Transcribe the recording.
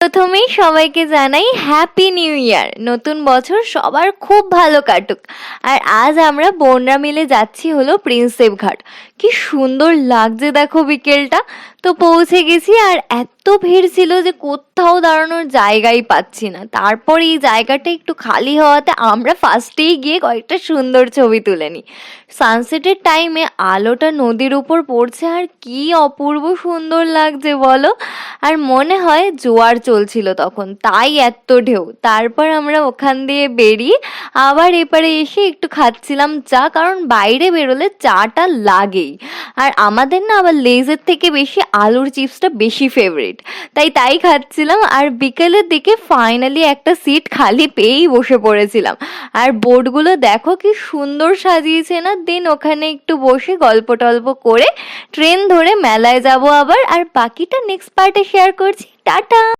প্রথমেই সবাইকে জানাই হ্যাপি নিউ ইয়ার। নতুন বছর সবার খুব ভালো কাটুক। আর আজ আমরা বোনরা মিলে যাচ্ছি হলো প্রিন্সেপ ঘাট। কি সুন্দর লাগছে দেখো বিকেলটা। তো পৌঁছে গেছি আর এত ভিড় ছিল যে কোথাও দাঁড়ানোর জায়গাই পাচ্ছি না। তারপর এই জায়গাটা একটু খালি হওয়াতে আমরা ফার্স্টেই গিয়ে কয়েকটা সুন্দর ছবি তুলে নিই। সানসেটের টাইমে আলোটা নদীর উপর পড়ছে আর কি অপূর্ব সুন্দর লাগছে বলো। আর মনে হয় জোয়ার চলছিল তখন, তাই এত ঢেউ। তারপর আমরা ওখান দিয়ে বেরিয়ে আবার এপারে এসে একটু খাচ্ছিলাম চা, কারণ বাইরে বেরোলে চাটা লাগেই। আর আমাদের না আবার লেজের থেকে বেশি আলুর চিপসটা বেশি ফেভারিট, তাই খাচ্ছিলাম। আর বিকেলের দিকে ফাইনালি একটা সিট খালি পেয়েই বসে পড়েছিলাম। আর বোর্ডগুলো দেখো কি সুন্দর সাজিয়েছে না। দেন ওখানে একটু বসে গল্প টল্প করে ট্রেন ধরে মেলায় যাব আবার। আর বাকিটা নেক্সট পার্টে শেয়ার করছি। টাটা।